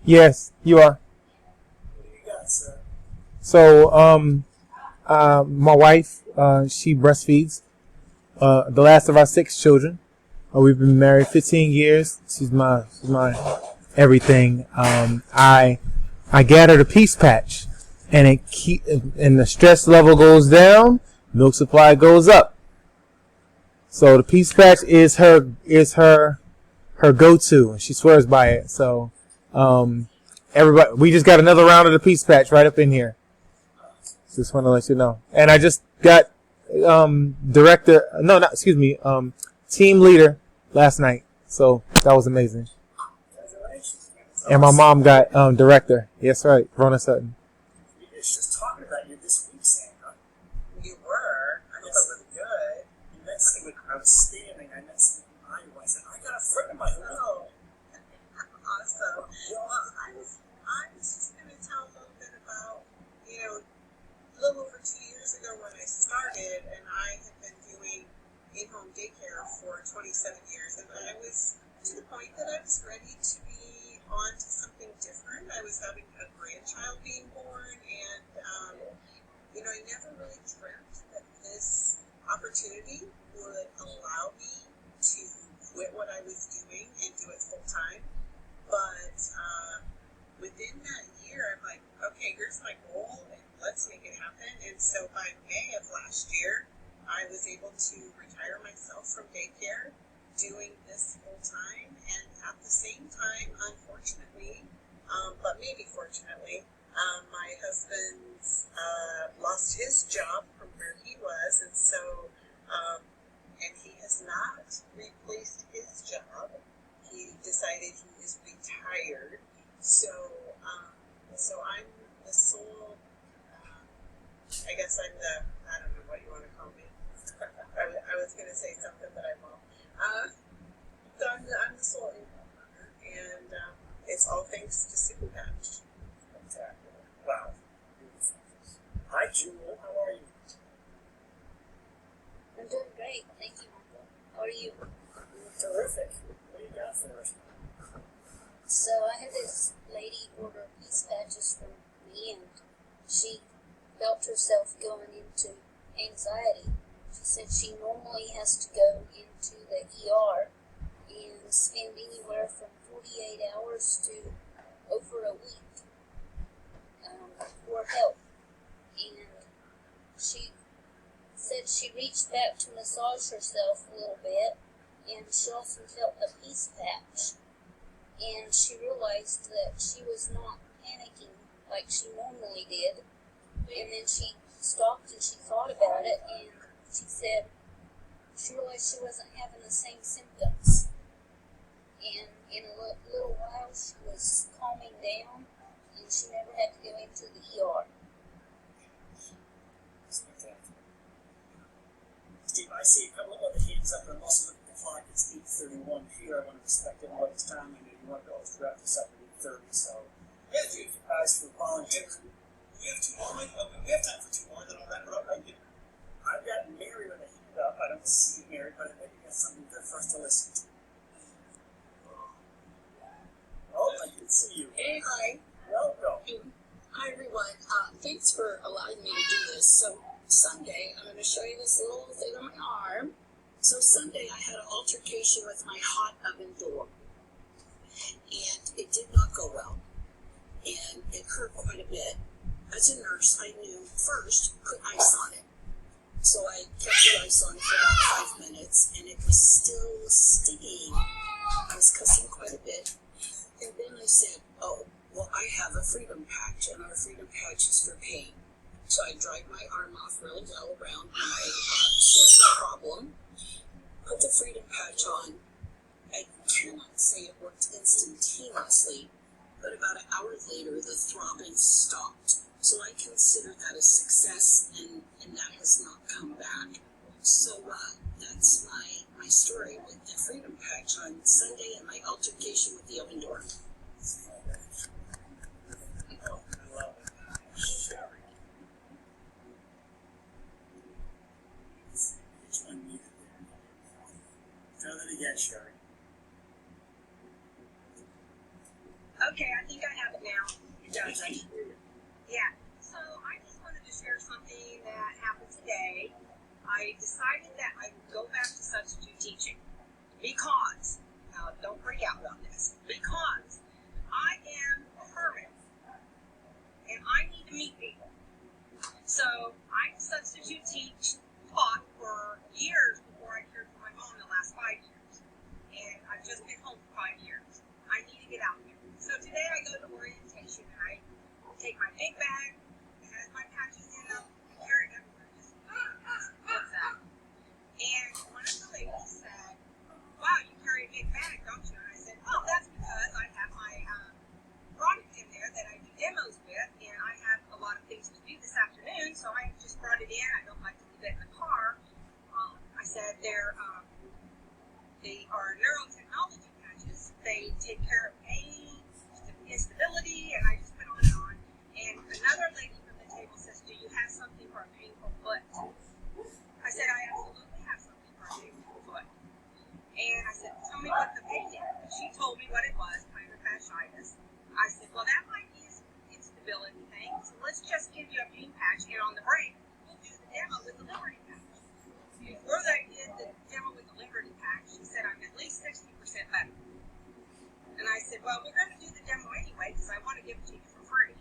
Yes, you are. What do you got, sir? So, my wife, she breastfeeds the last of our 6 children. We've been married 15 years. She's my everything. I gathered a peace patch, and and the stress level goes down, milk supply goes up. So the peace patch is her go-to. She swears by it. So, everybody, we just got another round of the peace patch right up in here. Just want to let you know. And I just got director. No, not excuse me. Team leader last night. So that was amazing. And my mom got director. Yes, right, Rona Sutton. We were just talking about you this week, Sandra. You were. I hope it was good. You met someone outstanding. I met someone from Iowa. I said, I got a friend of mine who lives Oh, awesome. Well, I was just going to tell a little bit about, a little over 2 years ago when I started, and I had been doing in-home daycare for 27 years, and I was to the point that I was ready to be on to something different. I was having a grandchild being born, and, I never really dreamt that this opportunity would allow me to quit what I was doing and do it full time. But within that year, I'm like, okay, here's my goal, and let's make it happen. And so by May of last year, I was able to retire myself from daycare, doing this full time, and at the same time, unfortunately, but maybe fortunately, my husband lost his job from where he was, and so, and he has not replaced his job. He decided he is retired, so I'm the sole. I guess I don't know what you want to call me. I was going to say something, but I won't. So I'm the sole income earner, and it's all thanks to Superpatch. Spectacular. Wow. Beautiful. Hi, Jewel. How are you? I'm doing great, thank you, Michael. How are you? Terrific. What do you got for us? So I had this lady order peace patches from me, and she felt herself going into anxiety. She said she normally has to go into the ER and spend anywhere from 48 hours to over a week for help. And she said she reached back to massage herself a little bit, and she also felt the peace patch. And she realized that she was not panicking like she normally did. And then she stopped and she thought about it, and she said she realized she wasn't having the same symptoms. And in a little while she was calming down, and she never had to go into the ER. Steve, I see a couple of other hands up, and I'm also looking at the clock. It's 8:31 here. I want to respect everybody's time. I know you want to go wrap this up at 8:30, so thank you guys for volunteering. We have two more. We have time for two more, then I'll wrap it up right here. I've got Mary with a hand up. I don't see Mary, but I bet you got something good for us to listen to. Oh, I can see you. Hey, hi. Welcome. Hi, everyone. Thanks for allowing me to do this. So Sunday, I'm going to show you this little thing on my arm. So Sunday, I had an altercation with my hot oven door, and it did not go well, and it hurt quite a bit. As a nurse, I knew first, put ice on it. So I kept the ice on for about 5 minutes, and it was still stinging. I was cussing quite a bit. And then I said, oh, well, I have a freedom patch, and our freedom patch is for pain. So I dried my arm off really well around my source of problem, put the freedom patch on. I cannot say it worked instantaneously, but about an hour later, the throbbing stopped. So I consider that a success, and that has not come back. So that's my story with the freedom patch on Sunday and my altercation with the oven door. Oh, I love it. Sherry. Which one needed there? Tell it again, Sherry. Okay, I think I have it now. Yeah. So I just wanted to share something that happened today. I decided that I would go back to substitute teaching because, now don't freak out on this, because I am a hermit and I need to meet people. So I substitute taught for years before I cared for my mom the last 5 years. And I've just been home for 5 years. I need to get out there. So today I go to orientation and I take my big bag, it has my patches in them, carry it everywhere. Just what's that? And one of the ladies said, "Wow, you carry a big bag, don't you?" And I said, "Oh, that's because I have my product in there that I do demos with, and I have a lot of things to do this afternoon, so I just brought it in. I don't like to leave it in the car." I said they are neurotechnology patches. They take care of pain, instability, and I just put on. And another lady from the table says, "Do you have something for a painful foot?" I said, "I absolutely have something for a painful foot." And I said, "Tell me what the pain is." And she told me what it was, plantar fasciitis. I said, "Well, that might be an instability thing, so let's just give you a pain patch, and on the break, we'll do the demo with the Liberty patch." And where I did the demo with the Liberty patch, she said, "I'm at least 60% better." And I said, "Well, we're going to do the demo anyway because I want to give it to you for free.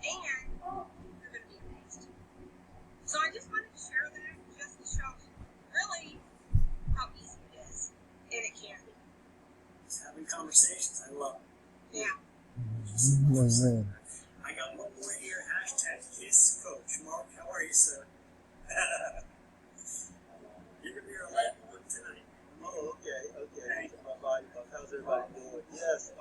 And you're going to be amazed." So I just wanted to share that just to show really how easy it is. And it can be. Just having conversations. I love it. Yeah. Amen. I got one more here. Hashtag Kiss Coach. Mark, how are you, sir? You're going to be our last one tonight. Oh, okay. How's everybody doing? Yes, I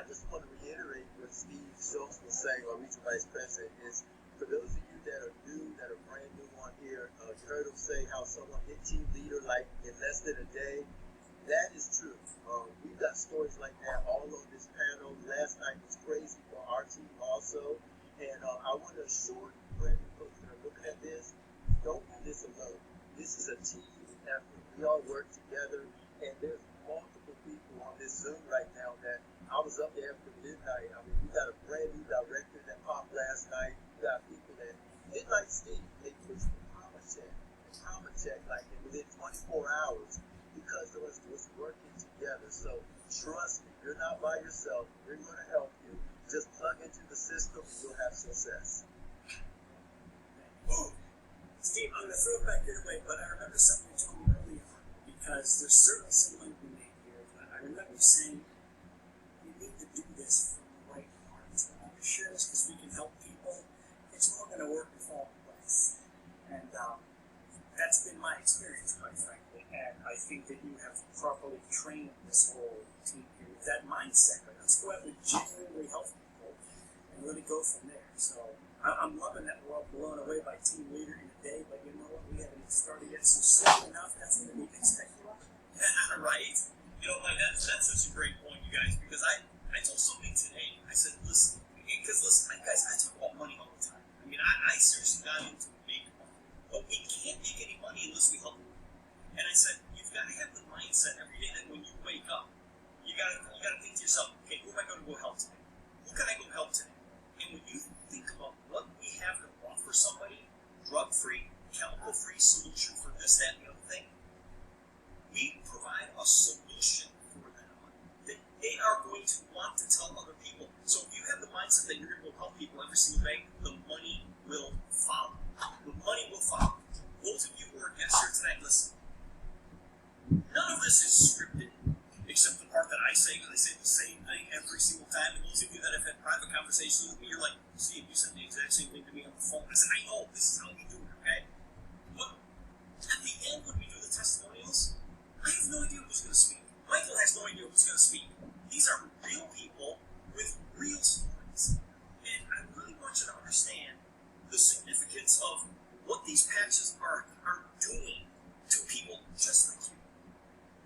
just want to reiterate what Steve Schultz was saying, our regional vice president, is for those of you that are new, that are brand new on here, you heard him say how someone hit team leader like in less than a day. That is true. We've got stories like that all on this panel. Last night was crazy for our team also. And I want to assure you, brand new folks that are looking at this, don't do this alone. This is a team effort. We all work together, and there's multiple people on this Zoom right now that I was up there after midnight. I mean, we got a brand new director that popped last night. We got people that did like Steve. They pushed the comma check like within 24 hours because of us just working together. So trust me, you're not by yourself. We're going to help you. Just plug into the system and you'll have success. Boom. Steve, I'm going to throw it back your way, but I remember something you told me earlier because there's certainly some money to be made here. But I remember you saying you need to do this from the right heart. And I'm sure it's because we can help people. It's all going to work and fall in place. And that's been my experience, quite frankly. And I think that you have properly trained this whole team here with that mindset. Right? Let's go out and genuinely help people and let it go from there. So I'm loving that we're all blown away by team leader in a day, but you know what? We haven't even started yet, so soon enough, that's going to be spectacular. Right? You know, that's such a great point, you guys, because I told somebody today, I said, listen, guys, I talk about money all the time. I mean, I seriously got into making money, but we can't make any money unless we help people. And I said, you've got to have the mindset every day that when you wake up, you got to think to yourself, okay, who am I going to go help today? Who can I go help today? And when you think about what we have to offer somebody, drug-free, chemical-free solution for this, that, and the other thing, we provide a solution for them that they are going to want to tell other people. So if you have the mindset that you're going to go help people every single day, the money will follow. The money will follow. Those of you who are guests here tonight, listen. None of this is scripted, except the part that I say, because I say the same thing every single time. And those of you that have had private conversations with me, you're like, Steve, you said the exact same thing to me on the phone. I said, I know, this is how we do it, okay? But at the end, when we do the testimonials, I have no idea who's going to speak. Michael has no idea who's going to speak. These are real people with real stories. And I really want you to understand the significance of what these patches are doing to people just like you.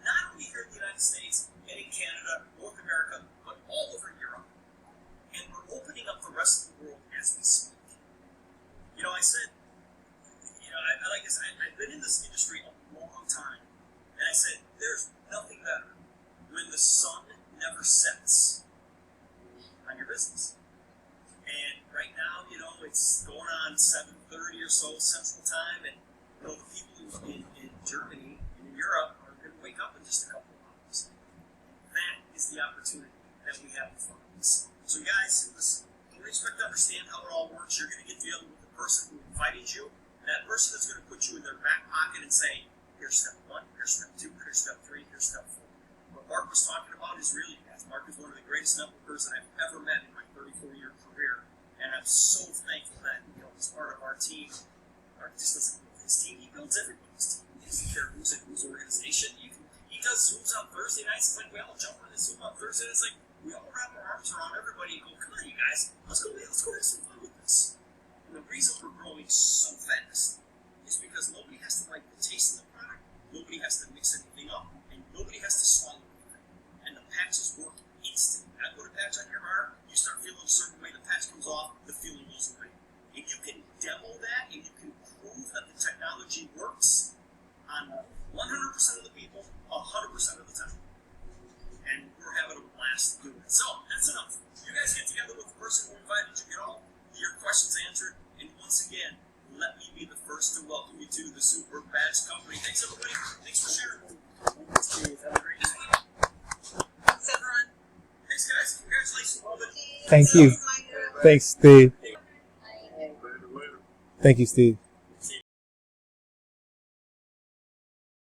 Not only here in the United States and in Canada, North America, but all over Europe. And we're opening up the rest of the world as we speak. You know, I said, like I said, I've been in this industry a long time. And I said, there's nothing better when the sun never sets your business. And right now, it's going on 7:30 or so Central Time, and the people in Germany and in Europe are going to wake up in just a couple of hours. That is the opportunity that we have in front of us. So guys, listen, don't expect to understand how it all works. You're going to get together with the person who invited you. That person is going to put you in their back pocket and say, here's step 1, here's step 2, here's step 3, here's step 4. What Mark was talking about is real, you guys. Mark is one of the greatest networkers that I've ever met in my 34-year career. And I'm so thankful that, he's part of our team. Mark just doesn't build his team, he builds everybody's team. He doesn't care who's in whose organization. He does Zooms on Thursday nights, and we all jump on this Zoom on Thursday. It's like we all wrap our arms around everybody and go, come on, you guys, let's go have some fun with this. And the reason we're growing so fast is because nobody has to like the taste of the product, nobody has to mix anything up, and nobody has to swallow anything. And the patches work instantly. I put a patch on your arm, you start feeling a certain way, the patch comes off, the feeling goes away. If you can demo that, and you can prove that the technology works on 100% of the people, 100% of the time. And we're having a blast doing it. So, that's enough. You guys get together with the person who invited you, get all your questions answered, and once again, let me be the first to welcome you to the Superpatch Company. Thanks, everybody. Thanks for sharing. Thanks, Steve. Have a great night. Thanks, everyone. Thanks, guys. Congratulations, Robin. Thanks, you. Thanks, Steve. Thank you, Steve.